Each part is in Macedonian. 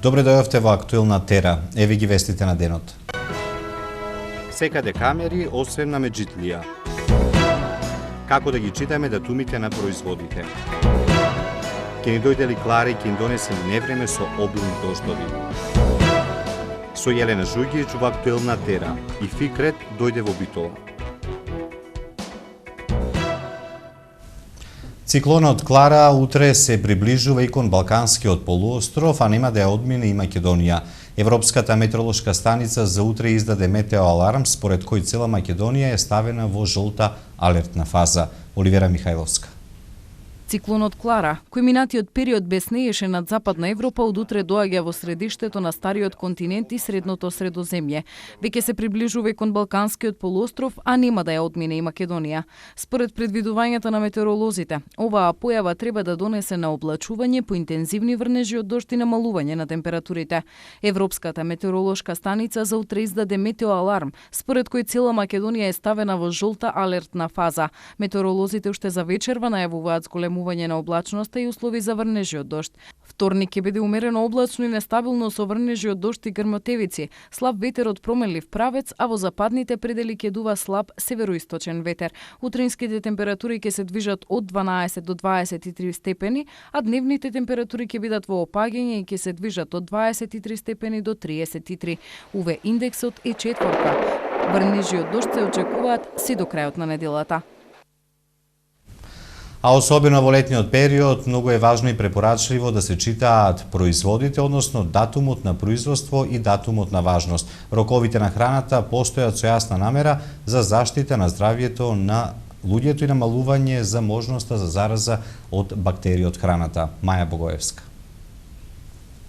Добре дојавте во Актуелна Тера. Еве ги вестите на денот. Секаде камери, освен на Меджитлија. Како да ги читаме датумите на производите? Ке ни дојде ли Клара и ке ни донесе ли невреме со обилни дождови? Со Јелена Жугијич во Актуелна Тера и Фикрет дојде во Битола. Циклонот Клара утре се приближува и кон Балканскиот полуостров, а нема да ја одмине и Македонија. Европската метеоролошка станица за утре издаде метеоаларм, според кој цела Македонија е ставена во жолта алертна фаза. Оливера Михајловска. Циклонот Клара, кој минатиот период беснееше над Западна Европа, од утре доаѓа во средиштето на стариот континент и средното Средоземје. Веќе се приближува и кон Балканскиот полуостров, а нема да ја одмине и Македонија. Според предвидувањата на метеоролозите, оваа појава треба да донесе на облачување, поинтензивни врнежи од дожд и намалување на температурите. Европската метеоролошка станица за утре издаде метеоаларм, според кој цела Македонија е ставена во жолта алертна фаза. Метеоролозите уште за вечерва најавуваат зголемување на облачноста и услови за врнежи од дожд. Вторник ќе биде умерено облачно и нестабилно со врнежи од дожд и грмотевици, слаб ветер од променлив правец, а во западните предели ќе дува слаб североисточен ветер. Утринските температури ќе се движат од 12 до 23 степени, а дневните температури ќе бидат во опаѓање и ќе се движат од 23 степени до 33. УВ индексот е 4. Врнежи од дожд се очекуваат си до крајот на неделата. А особено во летниот период, многу е важно и препорачливо да се читаат производите, односно датумот на производство и датумот на важност. Роковите на храната постојат со јасна намера за заштита на здравјето на луѓето и намалување за можноста за зараза од бактерии од храната. Маја Богоевска.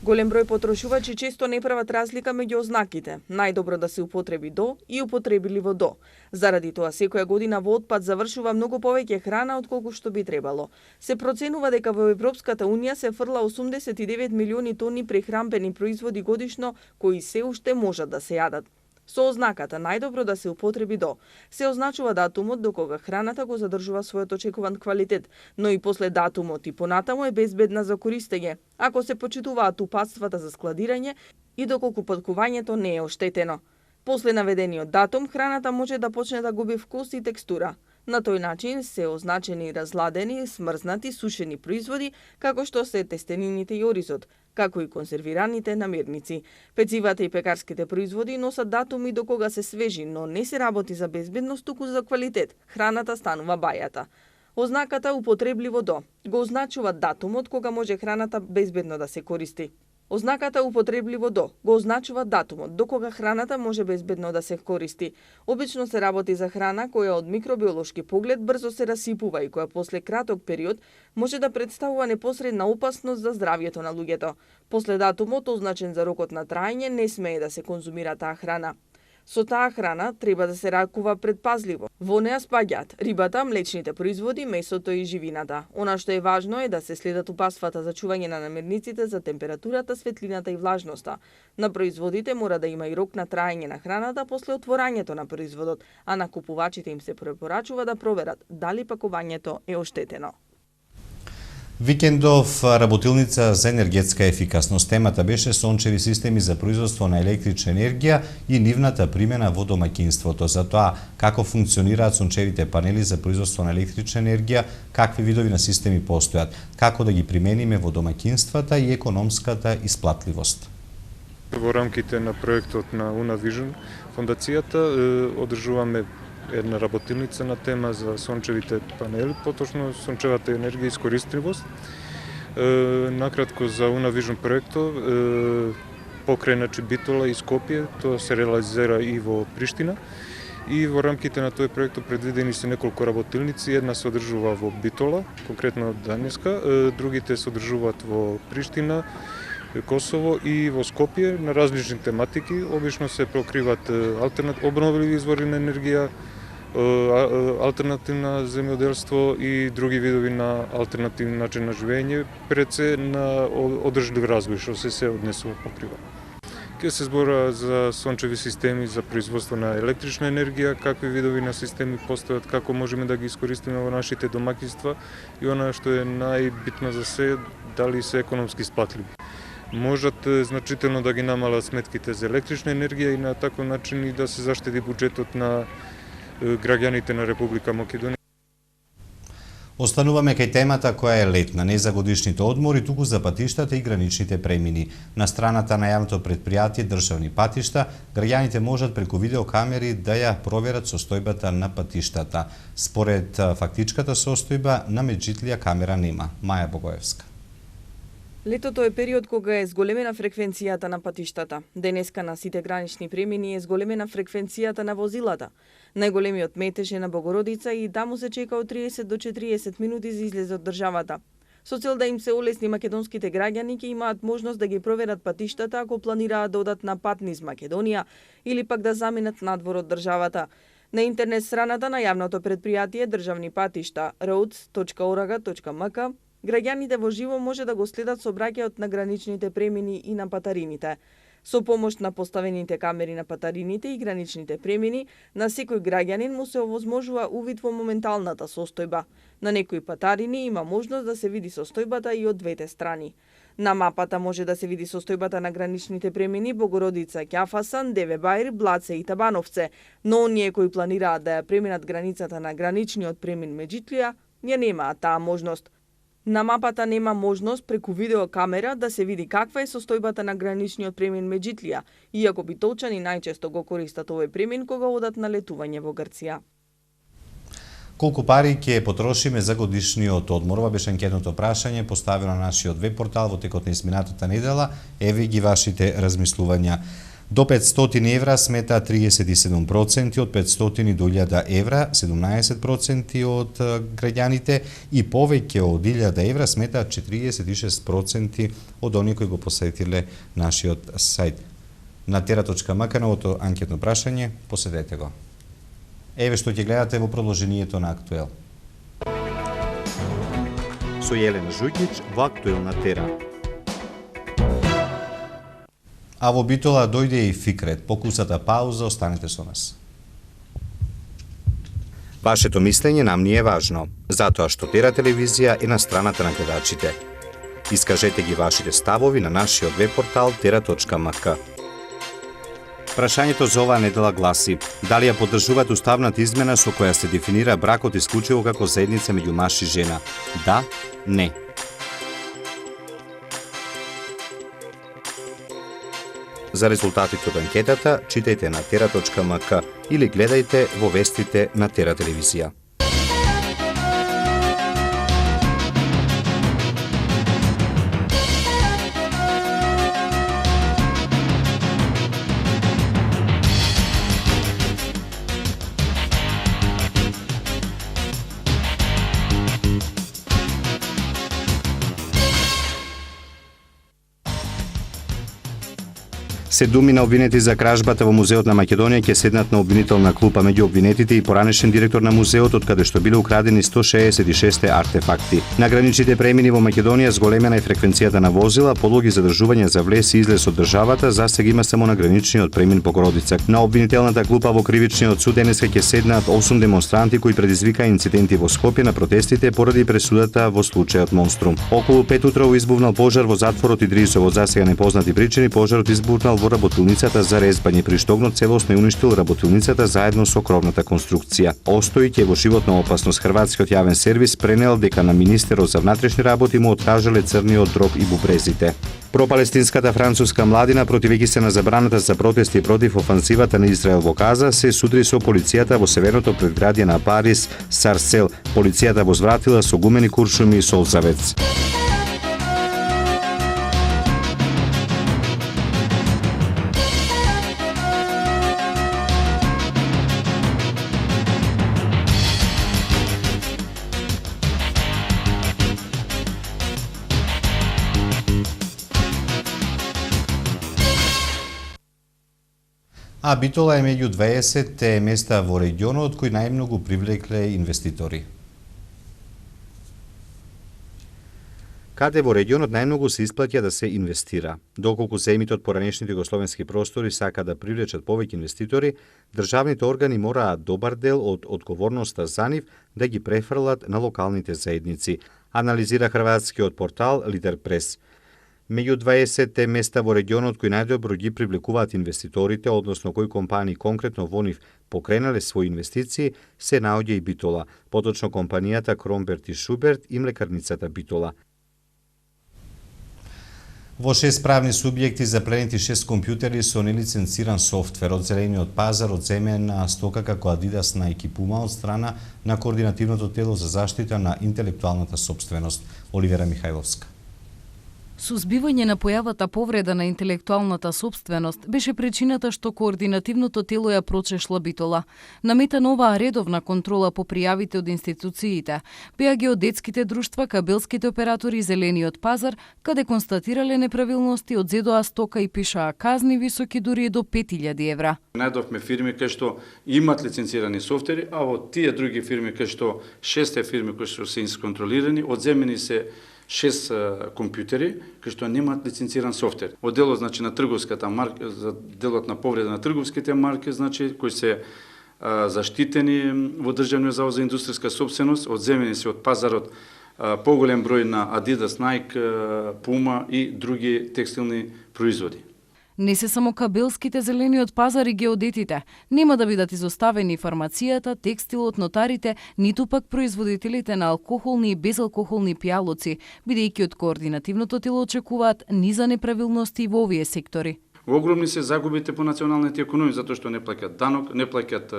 Голем број потрошувачи често не прават разлика меѓу ознаките. Најдобро да се употреби до и употребливо до. Заради тоа секоја година во отпад завршува многу повеќе храна отколку што би требало. Се проценува дека во Европската унија се фрла 89 милиони тони прехранбени производи годишно кои се уште можат да се јадат. Со ознаката најдобро да се употреби до се означува датумот до кога храната го задржува својот очекуван квалитет, но и после датумот и понатаму е безбедна за користење, ако се почитуваат упатствата за складирање и доколку паткувањето не е оштетено. После наведениот датум, храната може да почне да губи вкус и текстура. На тој начин се означени разладени, смрзнати, сушени производи, како што се тестенините и оризот, како и консервираните намирници. Пецивата и пекарските производи носат датуми до кога се свежи, но не се работи за безбедност, туку за квалитет. Храната станува бајата. Ознаката употребливо до го означува датумот кога може храната безбедно да се користи. Ознаката употребливо до го означува датумот до кога храната може безбедно да се користи. Обично се работи за храна која од микробиолошки поглед брзо се расипува и која после краток период може да представува непосредна опасност за здравјето на луѓето. После датумот означен за рокот на траење не смее да се конзумира таа храна. Со таа храна треба да се ракува предпазливо. Во неа спаѓаат рибата, млечните производи, месото и живината. Она што е важно е да се следат упатствата за чување на намирниците за температурата, светлината и влажноста. На производите мора да има и рок на траење на храната после отворањето на производот, а на купувачите им се препорачува да проверат дали пакувањето е оштетено. Викендов работилница за енергетска ефикасност. Темата беше сончеви системи за производство на електрична енергија и нивната примена во домаќинството. За тоа како функционираат сончевите панели за производство на електрична енергија, какви видови на системи постојат, како да ги примениме во домаќинствата и економската исплатливост. Во рамките на проектот на Unavision фондацијата одржуваме една работилница на тема за сончевите панели, поточно сончевата енергија и искористливост. Накратко за Unavision проектот, покрај Битола и Скопје, тоа се реализира и во Приштина. И во рамките на тој проектот предвидени се неколку работилници, една се одржува во Битола, конкретно денеска, другите се одржуваат во Приштина, Косово и во Скопје на различни тематики. Обично се покриваат обновливи извори на енергија, алтернативно земјоделство и други видови на алтернативни начин на живење, пред се на одржлив развој, што се однесува покрива. Ке се збора за сончеви системи за производство на електрична енергија, какви видови на системи постојат, како можеме да ги искористиме во нашите домаќинства и она што е најбитно за се, дали се економски исплатливи. можат значително да ги намалат сметките за електрична енергија и на таков начин и да се заштеди буџетот на граѓаните на Република Македонија. Остануваме кај темата која е летна, не за годишните одмори, туку за патиштата и граничните премини. На страната на јавното предпријатие Државни патишта, граѓаните можат преку видеокамери да ја проверат состојбата на патиштата. Според фактичката состојба, на Меджитлија камера нема. Маја Богоевска. Летото е период кога е зголемена фреквенцијата на патиштата. Денеска на сите гранични премини е зголемена фреквенцијата на возилата. Најголемиот метеж е на Богородица и таму се чека од 30 до 40 минути за излез од државата. Со цел да им се олесни македонските граѓани, ќе имаат можност да ги проверат патиштата ако планираат да одат на пат низ Македонија или пак да заминат надвор од државата. На интернет страната на јавното предпријатие Државни патишта roads.org.mk граѓаните во живо може да го следат сообраќајот на граничните премини и на патарините. Со помош на поставените камери на патарините и граничните премини, на секој граѓанин му се овозможува увид во моменталната состојба. На некои патарини има можност да се види состојбата и од двете страни. На мапата може да се види состојбата на граничните премини Богородица, Ќафасан, Девебајр, Блаце и Табановце, но оние кои планираат да ја преминат границата на граничниот премин Меджитлија, ја немаат таа можност. На мапата нема можност преку видеокамера да се види каква е состојбата на граничниот премин Меджитлија, иако битолчани најчесто го користат овој премин кога одат на летување во Грција. Колку пари ќе потрошиме за годишниот одмор? Ова беше анкетното прашање поставено на нашиот веб портал во текот на изминатата недела. Еве ги вашите размислувања. До 500 евра смета 37%, од 500 до 1000 евра 17% од граѓаните и повеќе од 1000 евра смета 46% од оние кои го посетиле нашиот сајт. На tera.mk новото анкетно прашање, посетете го. Еве што ќе гледате во продолжението на Актуел. Со Јелена Жуќич во Актуел на Тера. А во Битола дојде и Фикрет. Покусата пауза, останете со нас. Вашето мислење нам ни е важно, затоа што Тера телевизија е на страната на гледачите. Искажете ги вашите ставови на нашиот веб портал tera.mk. Прашањето за оваа недела гласи: дали ја поддржувате уставната измена со која се дефинира бракот исклучиво како заедница меѓу маж и жена? Да, не. За резултатите од анкетата читајте на tera.mk или гледајте во вестите на Тера телевизија. Се думи на обвинети за кражбата во Музеот на Македонија ќе седнат на обвинителна клупа меѓу обвинетите и поранешен директор на музеот, од каде што биле украдени 166 артефакти. На граничните премини во Македонија зголемена е фреквенцијата на возила, пологи задржување за влез и излез од државата, засега има само на граничниот премин Богородица. На обвинителната клупа во кривичниот суд денеска ќе седнат 8 демонстранти кои предизвикаа инциденти во Скопје на протестите поради пресудата во случајот Монструм. Околу 5 утрово избувнал пожар во затворот Идрисово, за сега непознати причини пожарот избухнал во работилницата за резбање, при што огнот целосно е уништил работилницата заедно со кровната конструкција. Остојќи во животна опасност, Хрватскиот јавен сервис пренел дека на министерот за внатрешни работи му откажале црниот дроб и бубрезите. Пропалестинската француска младина, противејќи се на забраната за протести против офанзивата на Израел во Газа, се судри со полицијата во северното предградие на Париз, Сарсел. Полицијата возвратила со гумени куршуми и солзавец. А Битола е меѓу 20 места во регионот кои најмногу привлекле инвеститори. Каде во регионот најмногу се исплаќа да се инвестира? Доколку земјите од поранешните југословенски простори сака да привлечат повеќе инвеститори, државните органи мораат добар дел од одговорноста за нив да ги префрлат на локалните заедници, анализира хрватскиот портал Лидер Прес. Меѓу 20 места во регионот кои најдобро ги привлекуваат инвеститорите, односно кои компании конкретно во нив покренале своји инвестиции, се наоѓа и Битола, поточно компанијата Кромберт и Шуберт и млекарницата Битола. Во 6 правни субјекти запленети 6 компјутери со нелиценциран софтвер од зелениот пазар од земена стока како Adidas, Nike и Puma од страна на Координативното тело за заштита на интелектуалната сопственост. Оливера Михајловска. Сузбивање на појавата повреда на интелектуалната сопственост беше причината што Координативното тело ја прочешла Битола. Наметана оваа редовна контрола по пријавите од институциите, беа геодетските друштва, кабелските оператори и зелениот пазар, каде констатирале неправилности, одзедоа стока и пишаа казни високи дури и до 5000 евра. Најдовме фирми кои што имат лиценцирани софтвери, а во тие други фирми кои што 6 фирми кои што се инсконтролирани, одземени се 6 компјутери кои што немаат лиценциран софтвер. Од делот значи на трговската марка, за делот на повреда на трговските марки, значи кои се заштитени во Државниот завод за индустријска сопственост, одземени се од пазарот поголем број на Adidas, Nike, Puma и други текстилни производи. Не се само кабелските, зелениот пазар и геодетите. Нема да бидат изоставени фармацијата, текстилот, нотарите, ниту пак производителите на алкохолни и безалкохолни пијалоци, бидејќи од Координативното тело очекуваат низа неправилности во овие сектори. Огромни се загубите по националните економии, затоа што не плаќаат данок, не плаќаат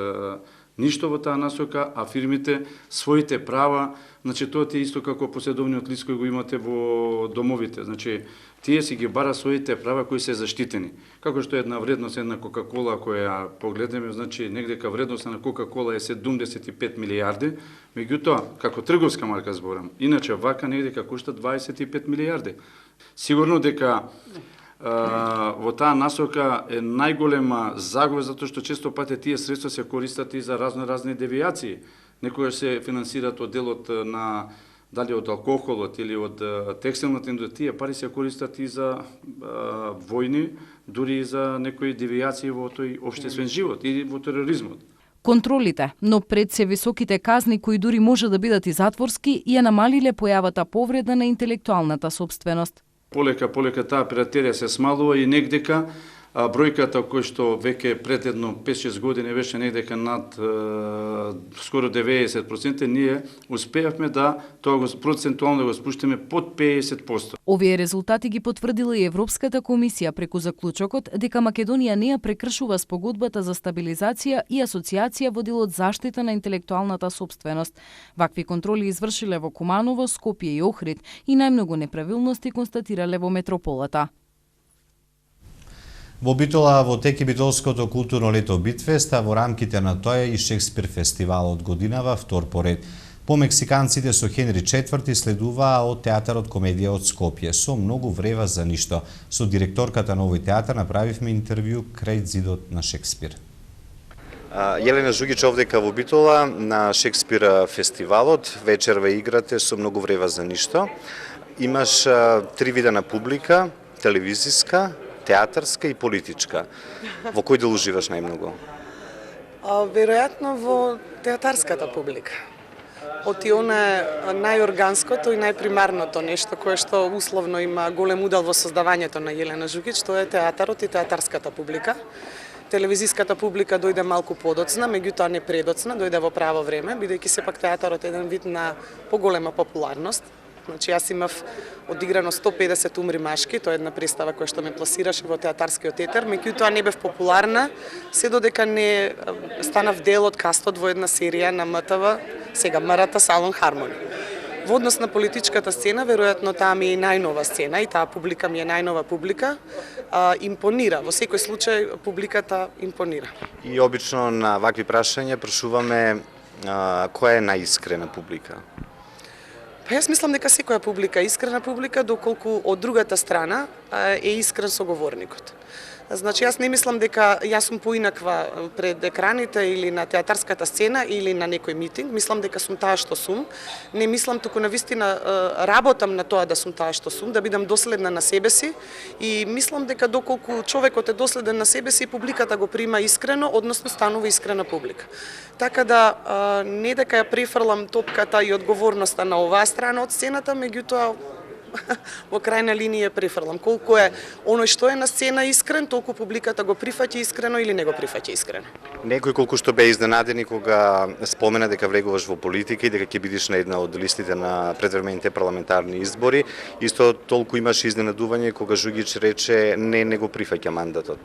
ништо во таа насока, а фирмите своите права, значи тоа е исто како поседовниот лист кој го имате во домовите, значи тие си ги бара своите права кои се заштитени. Како што една вредност една Кока-кола која погледнеме, значи негдека вредноста на Кока-кола е 75 милијарди, меѓутоа како трговска марка зборам, иначе вака негдека кошта 25 милијарди. Сигурно дека во таа насока е најголема загуба затоа што често пати тие средства се користат и за разни девијации. Некогаш се финансираат од делот на дали од алкохолот или од текстилната индустрија, тие пари се користат и за војни, дури и за некои девијации во тој општествен живот и во тероризмот. Контролите, но пред се високите казни кои дури може да бидат и затворски, ја намалиле појавата повреда на интелектуалната сопственост. Полека таа пиратерија се смалува и негдека бројката кој што веќе пред едно 5-6 години беше негдека над скоро 90%, ние успеавме да тоа процентуално да го спуштиме под 50%. Овие резултати ги потврдила и Европската комисија преку заклучокот дека Македонија не ја прекршува спогодбата за стабилизација и асоциација во делот заштита на интелектуалната сопственост. Вакви контроли извршиле во Куманово, Скопје и Охрид и најмногу неправилности констатирале во метрополата. Во Битола во теки Битолското културно лето Битфест, а во рамките на тоа и Шекспир фестивал од годинава втор поред. По мексиканците со Хенри IV следуваа од театарот Комедија од Скопје, со многу врева за ништо. Со директорката на овој театар направивме интервју крај зидот на Шекспир. Јелена Жугич овдека во Битола на Шекспир фестивалот, вечерва играте со многу врева за ништо. Имаш 3 вида на публика, телевизиска, театарска и политичка. Во кој дел уживаш најмногу? Веројатно во театарската публика. Оти она најорганското и најпримарното нешто кое што условно има голем удел во создавањето на Јелена Жугич, тоа е театарот и театарската публика. Телевизиската публика дојде малку подоцна, меѓутоа не предоцна, дојде во право време, бидејќи сепак театарот е еден вид на поголема популарност. Значи, јас имав одиграно 150 умри машки, тоа е една представа која што ме пласираше во театарскиот етер, меѓутоа не бев популарна, се додека не станав дел од кастот во една серија на МТВ, сега МРТ Салон Хармони. Во однос на политичката сцена, веројатно таа ми е најнова сцена и таа публика ми е најнова публика, импонира. Во секој случај публиката импонира. И обично на вакви прашања прашуваме која е најискрена публика? Па јас мислам дека секоја публика е искрена публика, доколку од другата страна е искрен соговорникот. Значи, јас не мислам дека јас сум поинаква пред екраните или на театарската сцена или на некој митинг. Мислам дека сум таа што сум. Не мислам, туку навистина работам на тоа да сум таа што сум, да бидам доследна на себе си и мислам дека доколку човекот е доследен на себе си, публиката го прима искрено, односно станува искрена публика. Така да не дека ја префрлам топката и одговорноста на оваа страна од сцената, меѓутоа во крајна линија префрлам. Колку е оној што е на сцена искрен, толку публиката го прифаќа искрено или не го прифаќа искрено. Некој колку што бе изненадени кога спомена дека влегуваш во политика и дека ќе бидеш на една од листите на предвремените парламентарни избори, исто толку имаше изненадување кога Жугич рече не го прифаќа мандатот.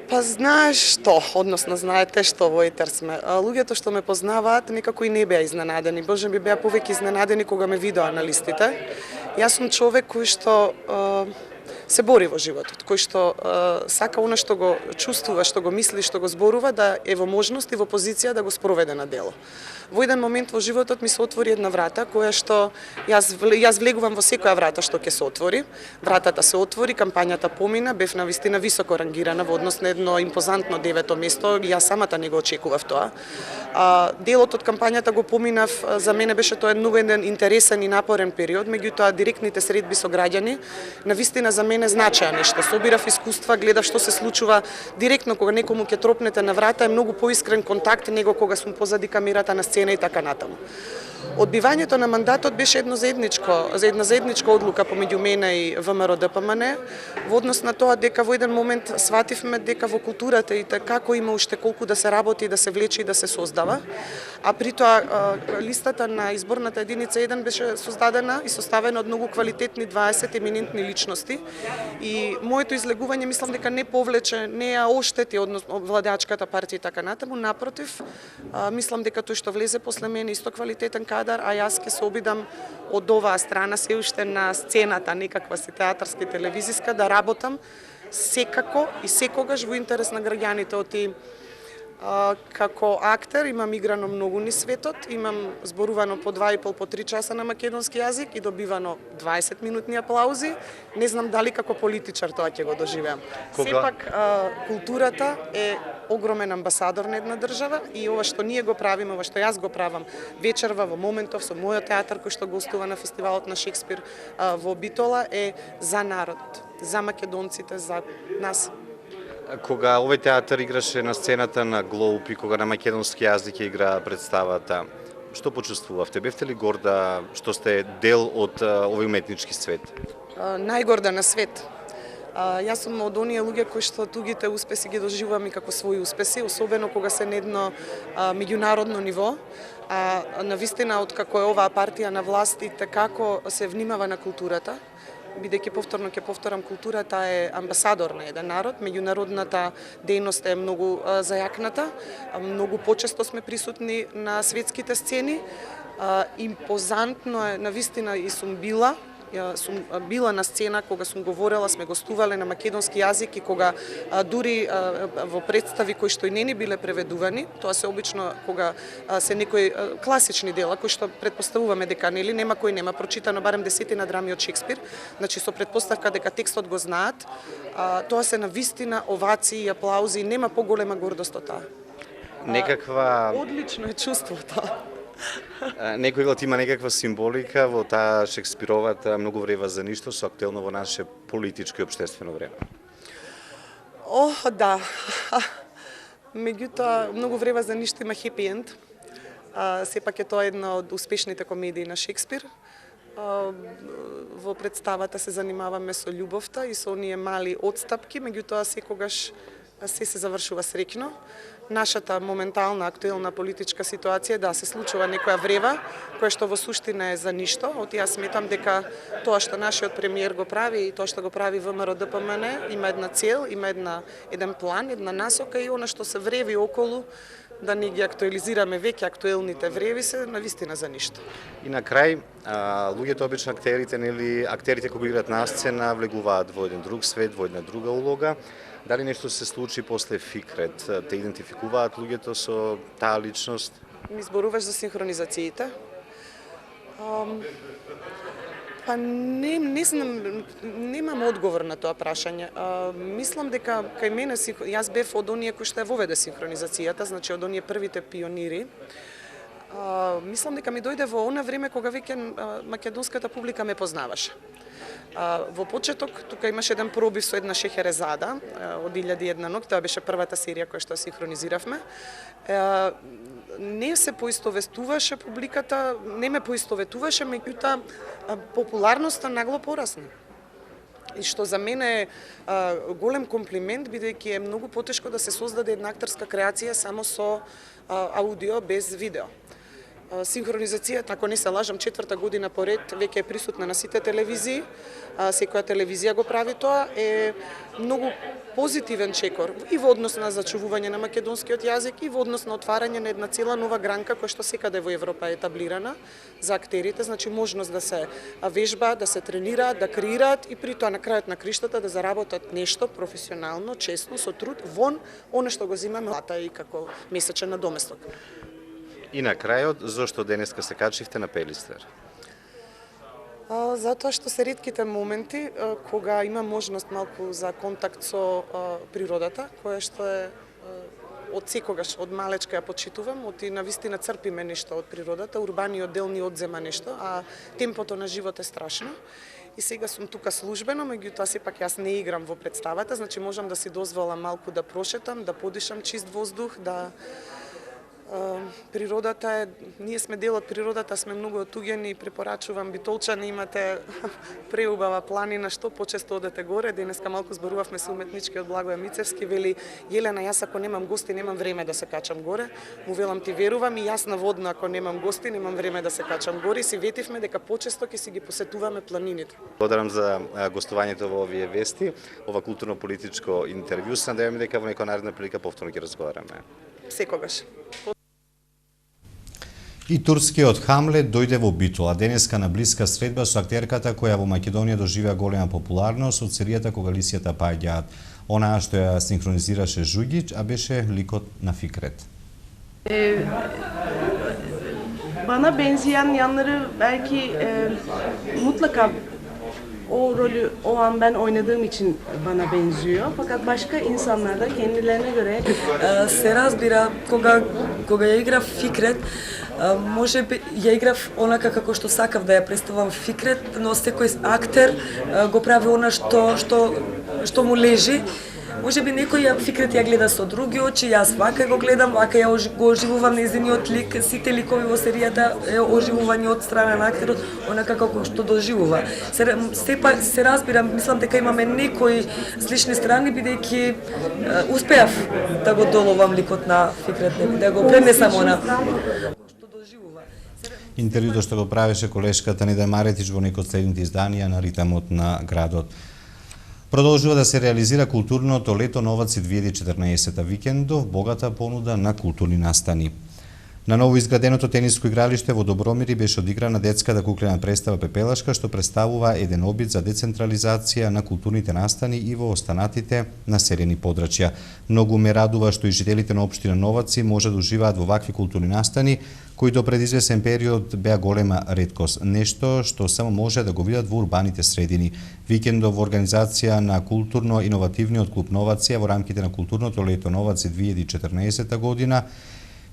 Па знаеш што, односно знаете што во етер сме. Луѓето што ме познаваат некако и не беа изненадени. Боже би беа повеќе изненадени кога ме видоа на листите. Јас сум човек кој што се бори во животот, кој што сака она што го чувствува, што го мисли, што го зборува, да е во можност и во позиција да го спроведе на дело. Во еден момент во животот ми се отвори една врата, која што јас влегувам во секоја врата што ќе се отвори. Вратата се отвори, кампањата помина, бев навистина високо рангирана во однос на едно импозантно 9-то место, јас самата не го очекував тоа. Делот од кампањата го поминав, за мене беше тоа еден интересен и напорен период, меѓутоа директните средби со граѓани навистина за мене значеа нешто. Собирав искуства, гледав што се случува директно кога некому ќе тропнете на врата, е многу поискрен контакт него кога сум позади камерата на сцена и така натаму. Одбивањето на мандатот беше една заедничка одлука помеѓу мене и ВМРО-ДПМН во однос на тоа дека во еден момент свативме дека во културата и како има уште колку да се работи, да се влече и да се создава, а при тоа листата на изборната единица 1 беше создадена и составена од многу квалитетни 20 еминентни личности и моето излегување мислам дека не повлече, не ја оштети односно владеачката партија и така натаму, напротив, мислам дека тој што влезе после мене исто квалитетен кадар, а јас ќе се обидам од оваа страна се уште на сцената, некаква си театарска и телевизиска, да работам секако и секогаш во интерес на граѓаните. Оти како актер имам играно многу низ светот, имам зборувано по 2,5 по 3 часа на македонски јазик и добивано 20 минутни аплаузи. Не знам дали како политичар тоа ќе го доживеам. Сепак културата е огромен амбасадор на една држава и ова што ние го правиме, ова што јас го правам вечерва во Моментов со мојот театар кој што гостува на фестивалот на Шекспир во Битола е за народот, за македонците, за нас. Кога овој театар играше на сцената на Глоуп и кога на македонски јазик игра представата, што почувствувавте? Бевте ли горда што сте дел од овој уметнички свет? Најгорда на свет. Јас сум од оние луѓе кои што тугите успеси ги доживувам и како своји успеси, особено кога се на едно меѓународно ниво. Навистина, од како е оваа партија на власт и како се внимава на културата, бидејќи повторно ќе повторам, културата е амбасадор на еден народ, меѓународната дејност е многу зајакната, многу почесто сме присутни на светските сцени, импозантно е, навистина и сум била на сцена кога сум говорела, сме гостувале на македонски јазик и кога дури во представи кои што и не ни биле преведувани, тоа се обично кога се некои класични дела кои што претпоставуваме дека нема кој нема прочитано барем 10 драми од Шекспир, значи со претпоставка дека текстот го знаат, тоа се навистина овации и аплаузи, нема поголема гордост од таа. Некаква Одлично е чувството. Некој има некаква символика во таа Шекспировата многу врева за ништо со актуелно во наше политичко и општествено време. Да. Меѓутоа, многу врева за ништо има хепи енд. Сепак е тоа една од успешните комедии на Шекспир. Во представата се занимаваме со љубовта и со оние мали отстапки, меѓутоа секогаш се завршува среќно. Нашата моментална актуелна политичка ситуација да се случува некоја врева која што во суштина е за ништо. Јас сметам дека тоа што нашиот премиер го прави и тоа што го прави ВМРО-ДПМН има една цел, има еден план, една насока и она што се вреви околу да не ги актуализираме веќе актуелните вреви се навистина за ништо. И на крај, луѓето обично актерите кога играат на сцена влегуваат во еден друг свет, во една друга улога. Дали нешто се случи после Фикрет? Те идентификуваат луѓето со таа личност? Ми зборуваш за синхронизациите? Па не знам, немам одговор на тоа прашање. Мислам дека кај мене јас бев од оние кои што ја воведе синхронизацијата, значи од оние првите пионири. Мислам дека ми дојде во она време кога веќе македонската публика ме познаваше. Во почеток, тука имаше еден пробив со една Шехерезада од 1001 ног, тоа беше првата серија која што синхронизиравме. Не се поистовестуваше публиката, не ме поистоветуваше, меѓутоа популарноста нагло порасна. И што за мене е голем комплимент, бидејќи е многу потешко да се создаде една актерска креација само со аудио без видео. Синхронизацијата, ако не се лажам, 4-та година поред веќе е присутна на сите телевизии, секоја телевизија го прави тоа, е многу позитивен чекор и во однос на зачувување на македонскиот јазик и во однос на отварање на една цела нова гранка која што секаде во Европа е етаблирана за актерите, значи можност да се вежба, да се тренираат, да креираат и при тоа на крајот на криштата да заработат нешто професионално, честно, со труд, вон оно што го земаме плата и како месечен надоместок. И на крајот, зошто денеска се качивте на Пелистер? Затоа што се ретките моменти кога има можност малку за контакт со природата, која што е од секогаш, од малечка ја почитувам, и навистина црпиме нешто од природата, урбаниот дел ни одзема нешто, а темпото на живот е страшно. И сега сум тука службено, меѓутоа сепак јас не играм во представата, значи можам да си дозволам малку да прошетам, да подишам чист воздух, да природата е, ние сме дел од природата, сме многу отуѓени и препорачувам Битолчани, имате преубава планина, што почесто одете горе. Денеска малку зборувавме со уметничкиот Благоје Мицевски, вели Јелена, јас ако немам гости, немам време да се качам горе. Му велам ти верувам и јас наводно ако немам гости, немам време да се качам горе. Си ветивме дека почесто ќе си ги посетуваме планините. Благодарам за гостувањето во овие вести, ова културно-политичко интервју. Се надеваме дека во некоја наредна прилика повторно ќе разговараме. Секогаш. И турскиот Хамлет дојде во Битола. Денеска на блиска средба со актерката која во Македонија доживеа голема популарност од серијата Кога лисијата паѓаат. Онаа што ја синхронизираше Жугич, а беше ликот на Фикрет. Bana benzeyen yanları belki mutlaka o rolü o an ben oynadığım için bana benziyor. Fakat başka insanlar da kendilerine göre се разбира кога ја играв Фикрет, може би ја играв онака како што сакав да ја представам Фикрет, но секој актер го прави она што му лежи. Може би некој Фикрет ја гледа со други очи, јас вака го гледам, вака ја го оживувам нејзиниот лик, сите ликови во серијата е оживување од страна на актерот, онака како што доживува. Се разбирам, мислам дека имаме некои слични страни, бидејќи успеав да го доловам ликот на Фикрет, да го пренесам она што доживува. Интервјуто што го правеше колешката Неда Маретич во некој од следните изданија на Ритамот на градот. Продолжува да се реализира културното лето Новаци 2014 викендов, богата понуда на културни настани. На ново изграденото тениско игралиште во Добромири беше одиграна детската куклена представа Пепелашка, што представува еден обид за децентрализација на културните настани и во останатите населени подрачја. Многу ме радува што и жителите на општина Новаци може да уживаат во вакви културни настани, кои до пред извесен период беа голема реткост, нешто што само може да го видат во урбаните средини. Викендов во организација на културно-иновативниот клуб Новација во рамките на културното лето Новаци 2014 година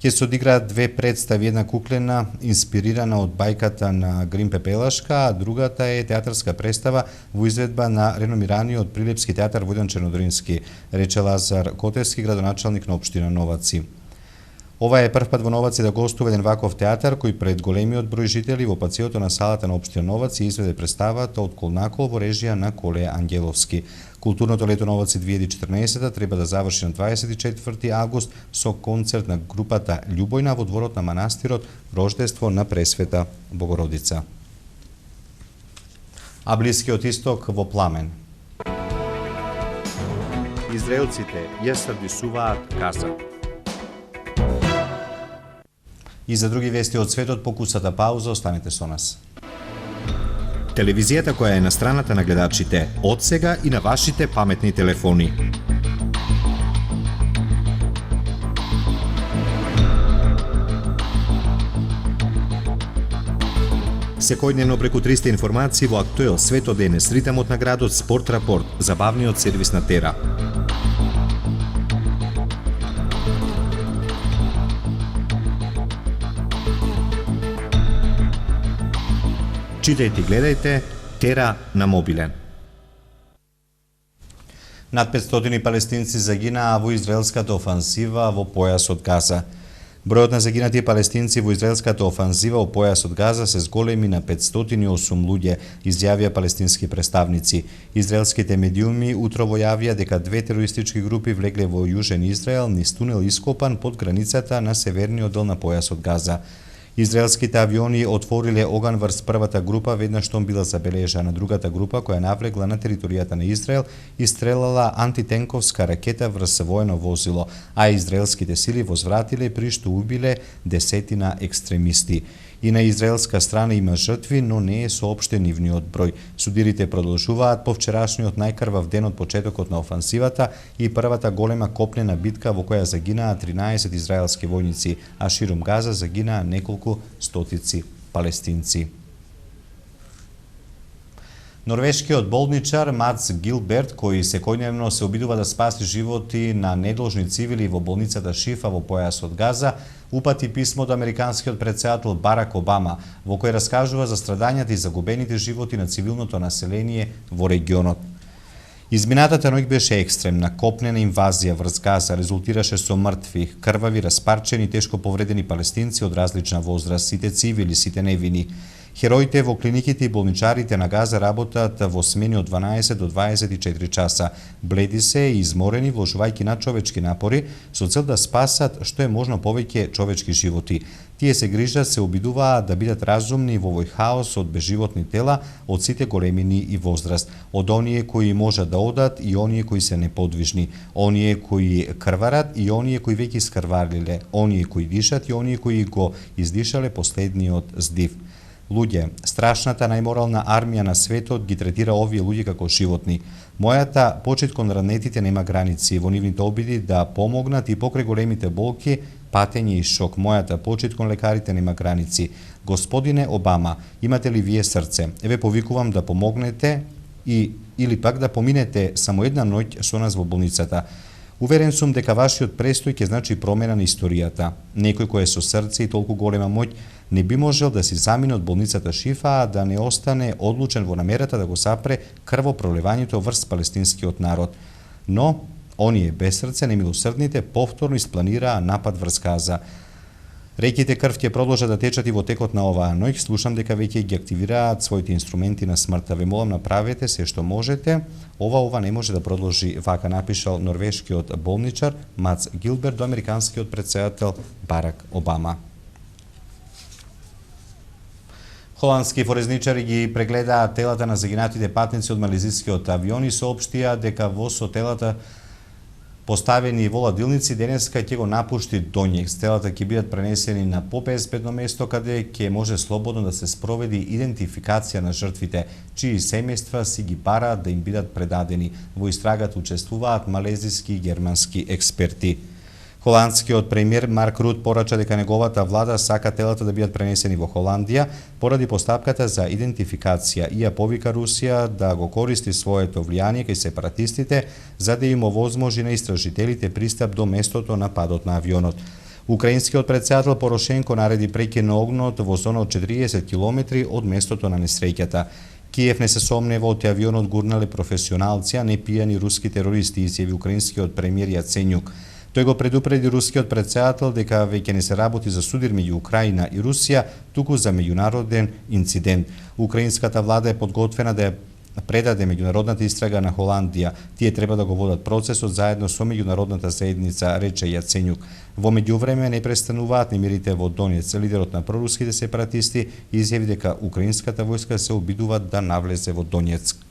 ќе се одиграат две представи, една куклена инспирирана од бајката на Грим Пепелашка, а другата е театарска представа во изведба на реномираниот Прилепски театар Војдан Чернодрински, рече Лазар Котевски, градоначалник на општина Новаци. Ова е прв пат во Новаци да гостува еден ваков театар кој пред големиот број жители во пациото на салата на општина Новаци изведе представата од Колнакол во режија на Коле Ангеловски. Културното лето Новаци 2014 треба да заврши на 24 август со концерт на групата Љубојна во дворот на манастирот Рождество на Пресвета Богородица. А Блискиот Исток во пламен. Израелците ја срдисуваат Газа. И за други вести од светот, покусата пауза, останете со нас. Телевизијата која е на страната на гледачите, од сега и на вашите паметни телефони. Секојдневно преку 300 информации во Актуел, Светот денес, Ритамот на градот, Спорт рапорт, забавниот сервис на Тера. Читајте и гледајте Тера на мобилен. Над 500 палестинци загинаа во израелската офанзива во појасот Газа. Бројот на загинати палестинци во израелската офанзива во појасот Газа се зголеми на 508 луѓе, изјавија палестински представници. Израелските медиуми утрово јавија дека две терористички групи влегле во јужен Израел низ тунел ископан под границата на северниот дел на појасот Газа. Израелските авиони отвориле оган врз првата група веднаш штом била забележана другата група која навлегла на територијата на Израел и стрелала антитенковска ракета врз воено возило, а израелските сили возвратиле при што убиле десетина екстремисти. И на израелска страна има жртви, но не е соопштен нивниот број. Судирите продолжуваат по вчерашниот најкрвав ден од почетокот на офансивата и првата голема копнена битка во која загинаа 13 израелски војници, а ширум Газа загинаа неколку стотици палестинци. Норвешкиот болничар Мац Гилберт, кој секојдневно се обидува да спаси животи на недолжни цивили во болницата Шифа во појасот Газа, упати писмо до американскиот претседател Барак Обама, во кој раскажува за страдањата и загубените животи на цивилното население во регионот. Изминатата ноќ беше екстремна, копнена инвазија врз Газа резултираше со мртви, крвави, распарчени, тешко повредени палестинци од различна возраст, сите цивили, сите невини. Хероите во клиниките и болничарите на Газа работат во смени од 12 до 24 часа. Бледи се и изморени, вложувајќи надчовечки напори со цел да спасат што е можно повеќе човечки животи. Тие се грижат, се обидуваат да бидат разумни во овој хаос од безживотни тела, од сите големини и возраст, од оние кои можат да одат и оние кои се неподвижни, оние кои крварат и оние кои веќе искрвариле, оние кои дишат и оние кои го издишале последниот здив. Луѓе, страшната најморална армија на светот ги третира овие луѓе како животни. Мојата почит кон ранетите нема граници во нивните обиди да помогнат и покрај големите болки, патење и шок. Мојата почит кон лекарите нема граници. Господине Обама, имате ли вие срце? Еве повикувам да помогнете или пак да поминете само една ноќ со нас во болницата. Уверен сум дека вашиот престој ќе значи промена на историјата. Некој кој е со срце и толку голема моќ не би можел да си замине од болницата Шифа, а да не остане одлучен во намерата да го сапре крвопроливањето врз палестинскиот народ. Но, оние без срце, немилосрдните, повторно испланираа напад врз Газа. Реките крв ќе продолжат да течат и во текот на оваа ноќ. Слушам дека веќе ги активираат своите инструменти на смртта. Ве молам, направете се што можете. Ова не може да продолжи вака, напишал норвешкиот болничар Мац Гилберт до американскиот претседател Барак Обама. Холандски форезничари ги прегледаат телата на загинатите патници од малезискиот авион и соопштија дека воз со телата поставени во ладилници денеска ќе го напушти Донјекс. Телата ќе бидат пренесени на побезбедно место каде ќе може слободно да се спроведи идентификација на жртвите, чии семејства си ги бараат да им бидат предадени. Во истрагата учествуваат малезиски и германски експерти. Холандскиот премиер Марк Рут порача дека неговата влада сака телата да бидат пренесени во Холандија поради постапката за идентификација и ја повика Русија да го користи своето влијание кај сепаратистите за да им овозможи на истражителите пристап до местото на падот на авионот. Украинскиот претседател Порошенко нареди прекин на огнот во зона од 40 километри од местото на несреќата. Киев не се сомнева од авионот гурнале професионалци, а не пијани руски терористи, изјави украинскиот премиер Јаценјук. Тој го предупреди рускиот претседател дека веќе не се работи за судир меѓу Украина и Русија, туку за меѓународен инцидент. Украинската влада е подготвена да ја предаде меѓународната истрага на Холандија. Тие треба да го водат процесот заедно со меѓународната заедница, рече Јаценјук. Во меѓувреме не престануваат немирите во Донец. Лидерот на проруските сепаратисти изјави дека украинската војска се обидува да навлезе во Донецк.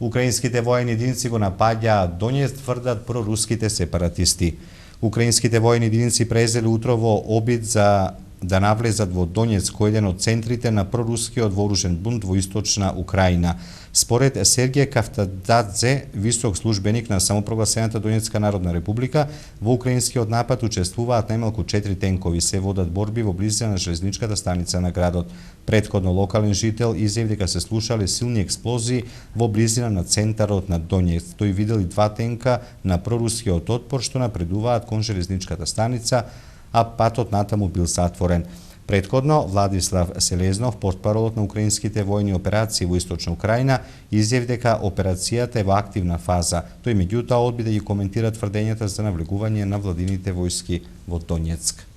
Украинските воени единици го напаѓаат Донецк, тврдат проруските сепаратисти. Украинските воени единици презеле утрово обид за да навлезат во Донецк, кој еден од центрите на прорускиот вооружен бунт во источна Украина. Според Сергеј Кафтададзе, висок службеник на самопрогласената Донецка народна република, во украинскиот напад учествуваат најмалку 4 тенкови, се водат борби во близина на железничката станица на градот. Предходно локален жител изјави дека се слушале силни експлозии во близина на центарот на Донецк. Тој видел и 2 тенка на прорускиот отпор што напредуваат кон железничката станица, а патот натаму бил затворен. Претходно, Владислав Селезнов, портпаролот на украинските војни операции во Источна Украина, изјави дека операцијата е во активна фаза. Тој меѓутоа одби да ги коментира тврдењата за навлегување на владините војски во Донецк.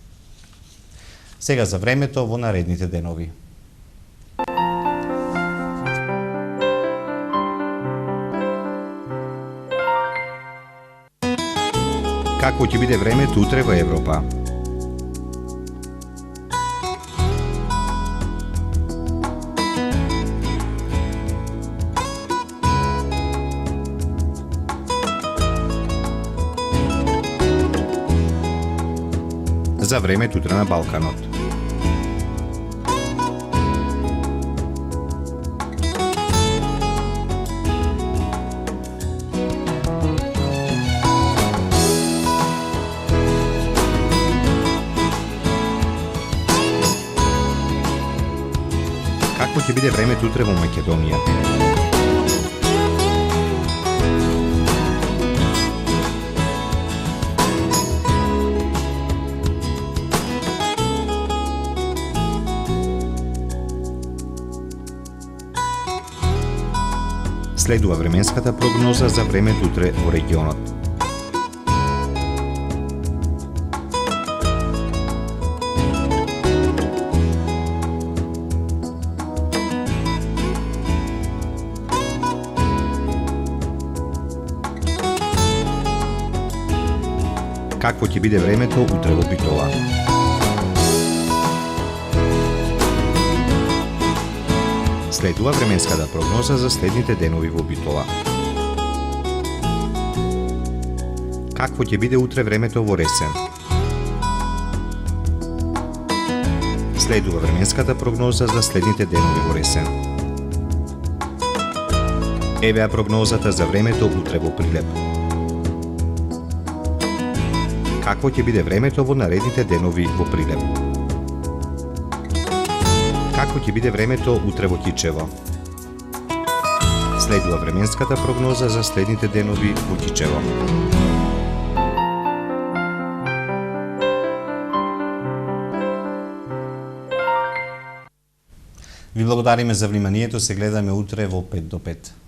Сега за времето во наредните денови. Какво ќе биде времето утре во Европа? За времето утре на Балканот. Какво ќе биде времето утре во Македонија? Следува временската прогноза за времето утре во регионот. Какво ќе биде времето утре во Битола? Следува временската прогноза за следните денови во Битола. Какво ќе биде утре времето во Ресен? Следува временската прогноза за следните денови во Ресен. Евеа прогнозата за времето утре во Прилеп. Какво ќе биде времето во наредните денови во Прилеп? Какво ќе биде времето утре во Кичево? Следува временската прогноза за следните денови во Кичево. Ви благодариме за вниманието, се гледаме утре во 5 до 5.